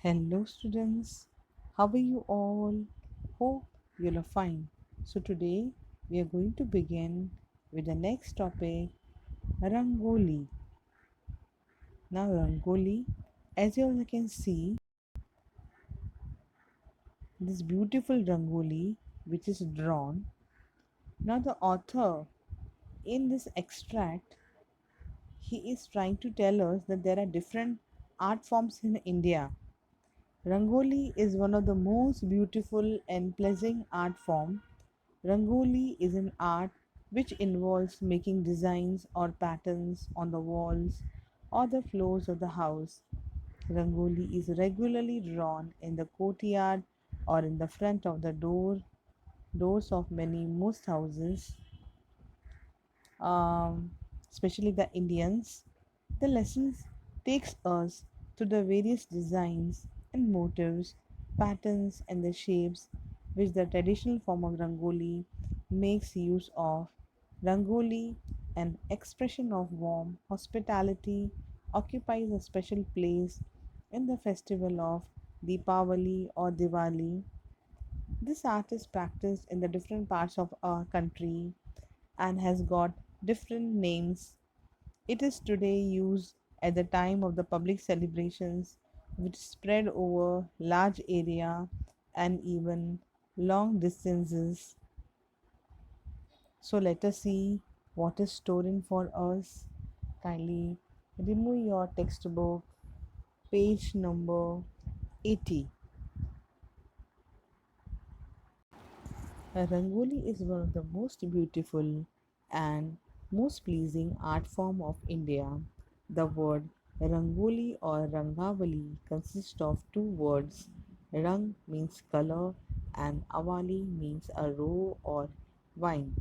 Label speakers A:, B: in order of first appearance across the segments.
A: Hello, students. How are you all? Hope you're fine. So, today we are going to begin with the next topic, Rangoli. Now, Rangoli, as you all can see, this beautiful Rangoli which is drawn. Now, the author in this extract, he is trying to tell us that there are different art forms in India. Rangoli is one of the most beautiful and pleasing art form. Rangoli is an art which involves making designs or patterns on the walls or the floors of the house. Rangoli is regularly drawn in the courtyard or in the front of the doors of most houses, um, especially the Indians. The lessons takes us to the various designs and motives, patterns and the shapes which the traditional form of Rangoli makes use of. Rangoli, an expression of warm hospitality, occupies a special place in the festival of Deepavali or Diwali. This art is practiced in the different parts of our country and has got different names. It is today used at the time of the public celebrations which spread over large area and even long distances. So let us see what is storing for us. Kindly remove your textbook, page number 80. A Rangoli is one of the most beautiful and most pleasing art form of India. The word Rangoli or Rangawali consists of two words. Rang means color and Avali means a row or vine.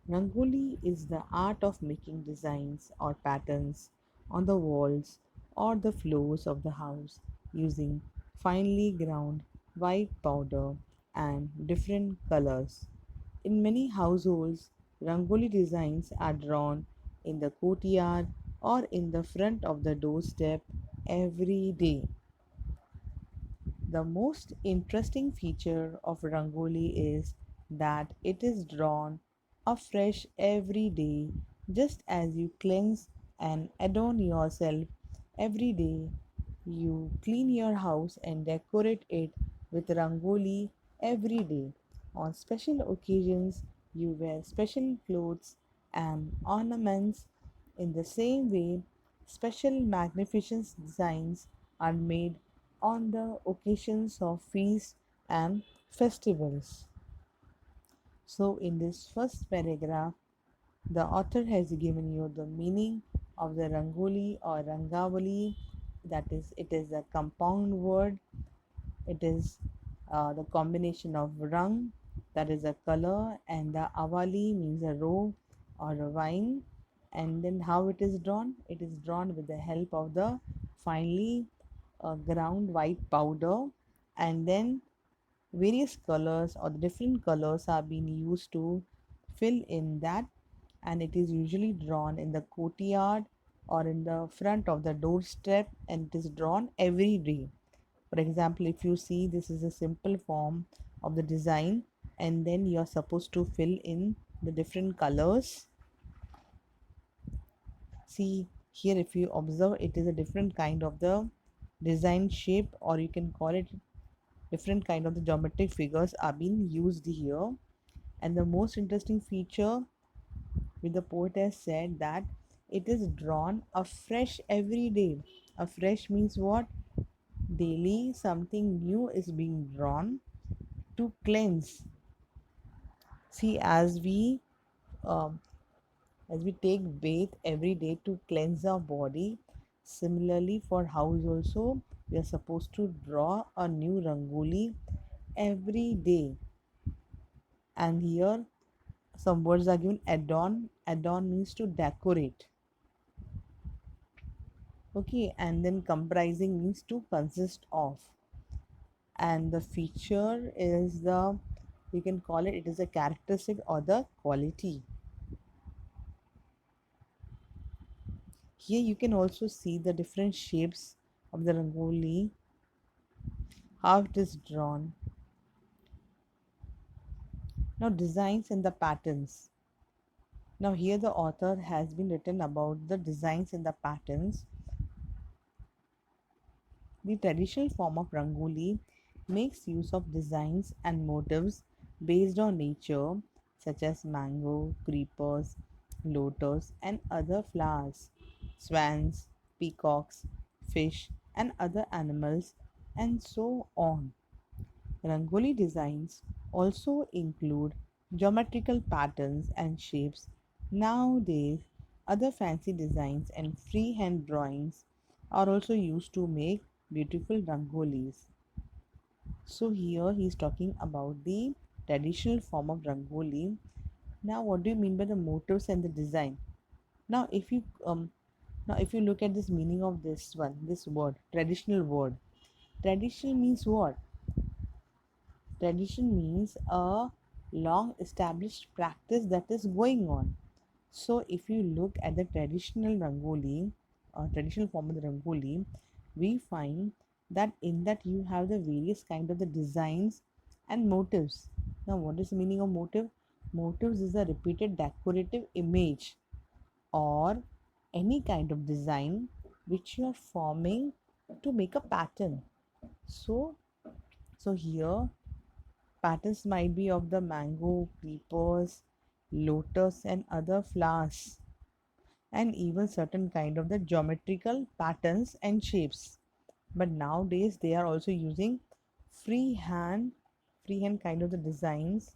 A: Rangoli is the art of making designs or patterns on the walls or the floors of the house using finely ground white powder and different colors. In many households, Rangoli designs are drawn in the courtyard or in the front of the doorstep every day. The most interesting feature of Rangoli is that it is drawn afresh every day, just as you cleanse and adorn yourself every day. You clean your house and decorate it with Rangoli every day. On special occasions, you wear special clothes and ornaments. In the same way, special magnificent designs are made on the occasions of feasts and festivals. So, in this first paragraph, the author has given you the meaning of the Rangoli or Rangawali. That is, it is a compound word. It is the combination of Rang, that is a color, and the Avali means a row or a vine. And then how it is drawn? It is drawn with the help of the finely ground white powder, and then various colors or the different colors are being used to fill in that, and it is usually drawn in the courtyard or in the front of the doorstep, and it is drawn every day. For example, if you see, this is a simple form of the design, and then you are supposed to fill in the different colors. See here, if you observe, it is a different kind of the design shape, or you can call it different kind of the geometric figures are being used here. And the most interesting feature with the poet has said that it is drawn afresh every day. Afresh means what? Daily something new is being drawn to cleanse. See, um, as we take bath every day to cleanse our body, similarly for house also, we are supposed to draw a new rangoli every day. And here some words are given. Adorn means to decorate. Okay, and then comprising means to consist of. And the feature is the, you can call it, it is a characteristic or the quality. Here you can also see the different shapes of the rangoli. how it is drawn. Now, designs and the patterns. Now, here the author has been written about the designs and the patterns. The traditional form of Rangoli makes use of designs and motifs based on nature, such as mango, creepers, lotus, and other flowers, swans, peacocks, fish, and other animals, and so on. Rangoli designs also include geometrical patterns and shapes. Nowadays, other fancy designs and freehand drawings are also used to make beautiful rangolis. So here he is talking about the traditional form of rangoli. Now, what do you mean by the motifs and the design? Now, if you look at this meaning of this word, traditional word. Traditional means what? Tradition means a long established practice that is going on. So, if you look at the traditional Rangoli, traditional form of the Rangoli, we find that in that you have the various kind of the designs and motives. Now, what is the meaning of motive? Motives is a repeated decorative image or any kind of design which you are forming to make a pattern. So, here patterns might be of the mango, creepers, lotus, and other flowers, and even certain kind of the geometrical patterns and shapes. But nowadays they are also using freehand, freehand kind of the designs.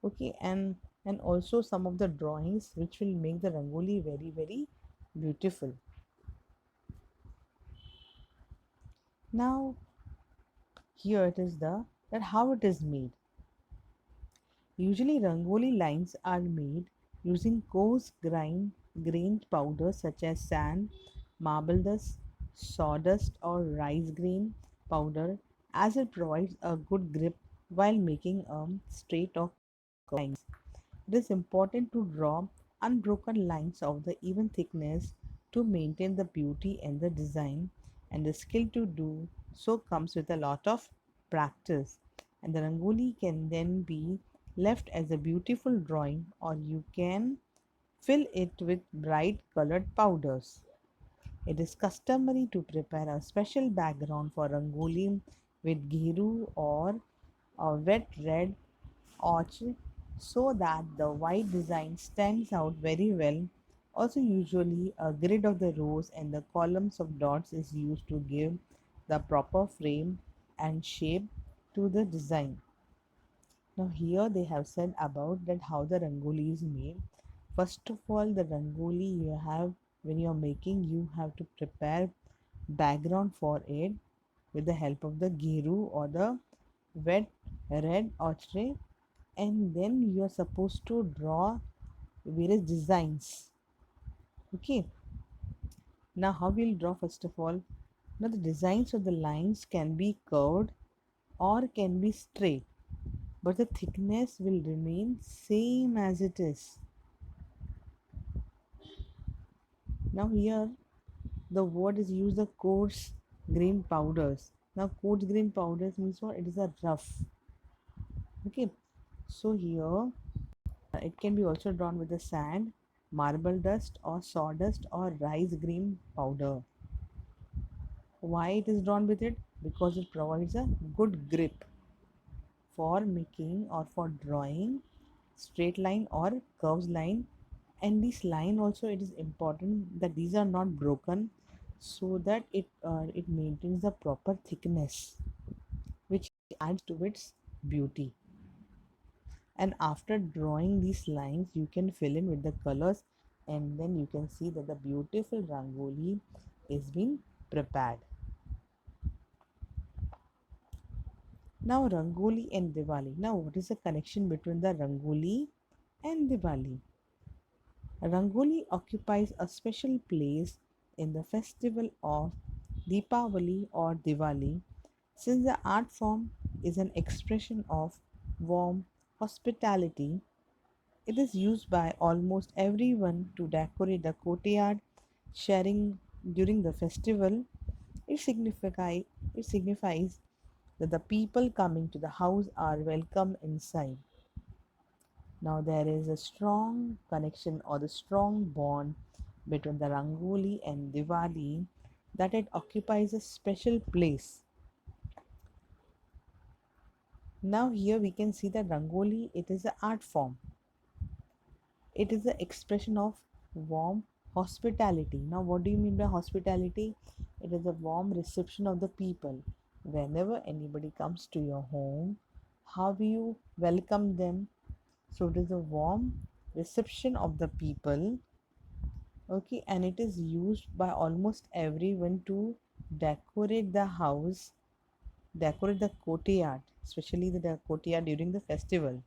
A: Okay, and also some of the drawings which will make the rangoli very beautiful. Now here it is the that how it is made. Usually, rangoli lines are made using coarse grained powders such as sand, marble dust, sawdust, or rice grain powder, as it provides a good grip while making straight or lines. It is important to draw unbroken lines of the even thickness to maintain the beauty and the design, and the skill to do so comes with a lot of practice. And the rangoli can then be left as a beautiful drawing, or you can fill it with bright colored powders. It is customary to prepare a special background for rangoli with gheru or a wet red orchid so that the white design stands out very well. Also, usually a grid of the rows and the columns of dots is used to give the proper frame and shape to the design. Now, here they have said about that how the rangoli is made. First of all, the rangoli you have when you are making, you have to prepare background for it with the help of the gheru or the wet red ochre, and then you are supposed to draw various designs. Okay, now how we'll draw first of all. Now the designs of the lines can be curved or can be straight, but the thickness will remain same as it is. Now here the word is used the coarse grain powders. Now coarse grain powders means what? It is a rough. Okay, so here it can be also drawn with the sand, marble dust, or sawdust, or rice grain powder. Why it is drawn with it? Because it provides a good grip for making or for drawing straight line or curves line. And this line also, it is important that these are not broken, so that it maintains the proper thickness, which adds to its beauty. And after drawing these lines, you can fill in with the colors, and then you can see that the beautiful rangoli is being prepared. Now, Rangoli and Diwali. Now, what is the connection between the Rangoli and Diwali? Rangoli occupies a special place in the festival of Deepavali or Diwali, since the art form is an expression of warm hospitality. It is used by almost everyone to decorate the courtyard, sharing during the festival. It signifies that the people coming to the house are welcome inside. Now there is a strong connection or the strong bond between the Rangoli and Diwali that it occupies a special place. Now here we can see that Rangoli, it is an art form. It is an expression of warm hospitality. Now what do you mean by hospitality? It is a warm reception of the people. Whenever anybody comes to your home, how you welcome them. So it is a warm reception of the people. Okay, and it is used by almost everyone to decorate the house, decorate the courtyard, especially the courtyard during the festival.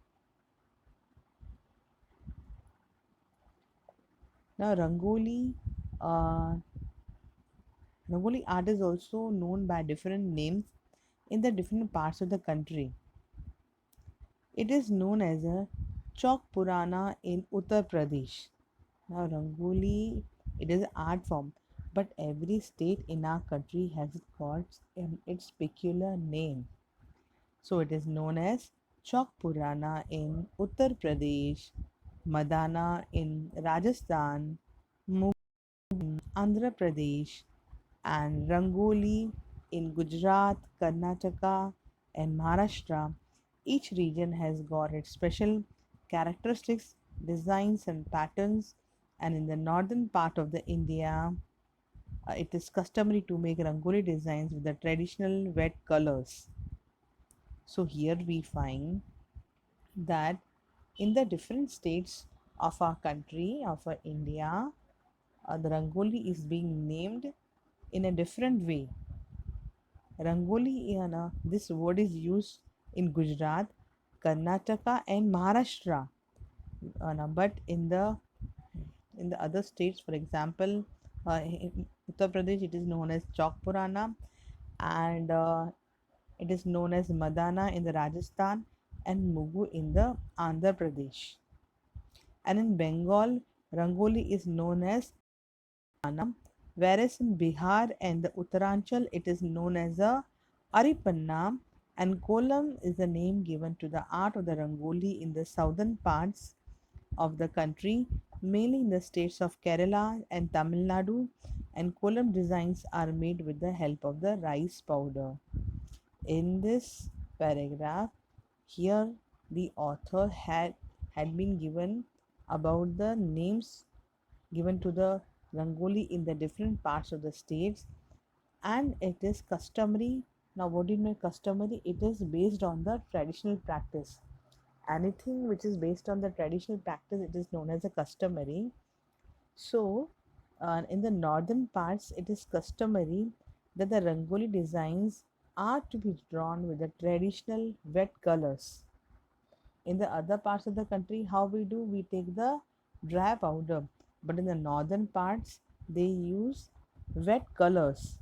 A: Now uh, Rangoli art is also known by different names in the different parts of the country. It is known as a Chowk Purana in Uttar Pradesh. Now, Rangoli, it is an art form, but every state in our country has got its peculiar name. So, it is known as Chowk Purana in Uttar Pradesh, Madana in Rajasthan, Andhra Pradesh, and Rangoli in Gujarat, Karnataka, and Maharashtra. Each region has got its special characteristics, designs, and patterns. And in the northern part of the India, it is customary to make Rangoli designs with the traditional wet colors. So here we find that in the different states of our country, of our India, the Rangoli is being named in a different way. Rangoli, this word is used in Gujarat, Karnataka, and Maharashtra. But in the other states, for example, in Uttar Pradesh, it is known as Chowk Purana, and it is known as Madana in the Rajasthan and Mugu in the Andhra Pradesh. And in Bengal, Rangoli is known as Anam, whereas in Bihar and the Uttaranchal it is known as a Aripanna, and Kolam is the name given to the art of the Rangoli in the southern parts of the country, mainly in the states of Kerala and Tamil Nadu, and Kolam designs are made with the help of the rice powder. In this paragraph, here the author had been given about the names given to the Rangoli in the different parts of the states, and it is customary. Now, what do you mean customary? It is based on the traditional practice. Anything which is based on the traditional practice, it is known as a customary. So, in the northern parts, it is customary that the Rangoli designs are to be drawn with the traditional wet colors. In the other parts of the country, how we do, we take the dry powder, but in the northern parts they use wet colors.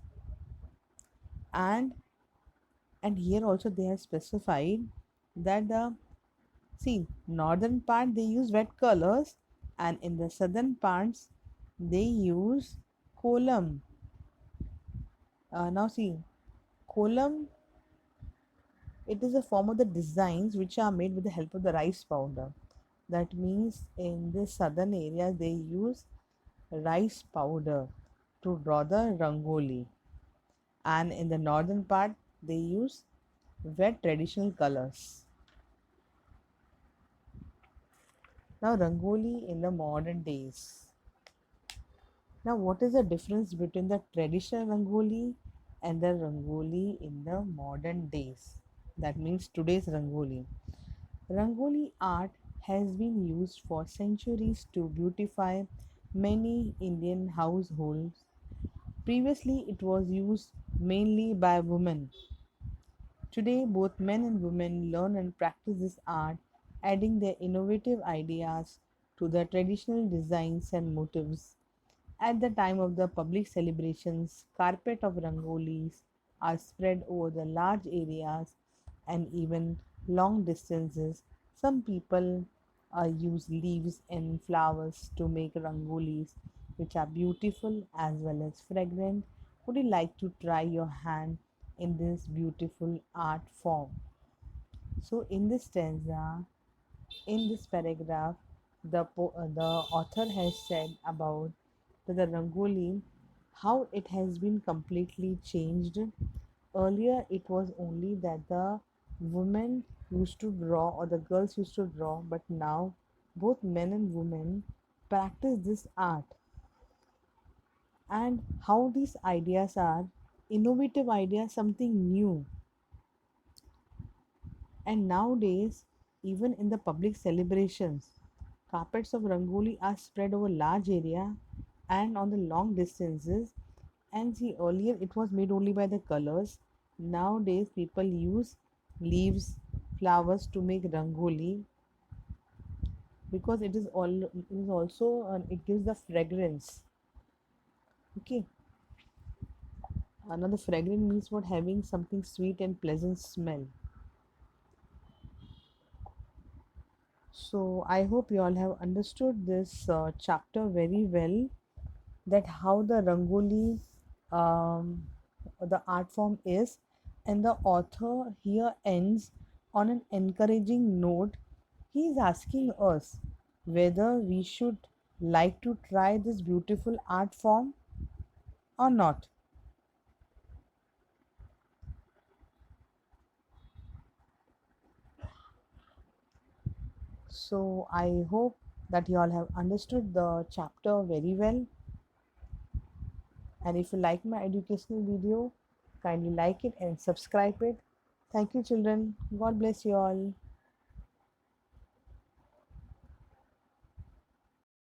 A: And and here also they have specified that the see northern part they use wet colors, and in the southern parts they use kolam. Now see, kolam, it is a form of the designs which are made with the help of the rice powder. That means in the southern area they use rice powder to draw the rangoli, and in the northern part they use wet traditional colors. Now rangoli in the modern days. Now what is the difference between the traditional rangoli and the rangoli in the modern days? That means today's rangoli. Rangoli art has been used for centuries to beautify many Indian households. Previously, it was used mainly by women. Today, both men and women learn and practice this art, adding their innovative ideas to the traditional designs and motifs. At the time of the public celebrations, carpet of rangolis are spread over the large areas and even long distances. Some people use leaves and flowers to make rangolis, which are beautiful as well as fragrant. Would you like to try your hand in this beautiful art form. So, in this stanza, in this paragraph, the author has said about the Rangoli, how it has been completely changed. Earlier, it was only that the women used to draw or the girls used to draw, but now both men and women practice this art. And how these ideas are innovative ideas, something new. And nowadays, even in the public celebrations, carpets of Rangoli are spread over large area and on the long distances. And see, earlier it was made only by the colors. Nowadays, people use leaves, flowers to make Rangoli because it is also it gives the fragrance. Okay, another fragrance means what, having something sweet and pleasant smell. So I hope you all have understood this chapter very well, that how the Rangoli, um, the art form is, and the author here ends on an encouraging note. He is asking us whether we should like to try this beautiful art form or not. So I hope that you all have understood the chapter very well. And if you like my educational video, kindly like it and subscribe it. Thank you, children. God bless you all.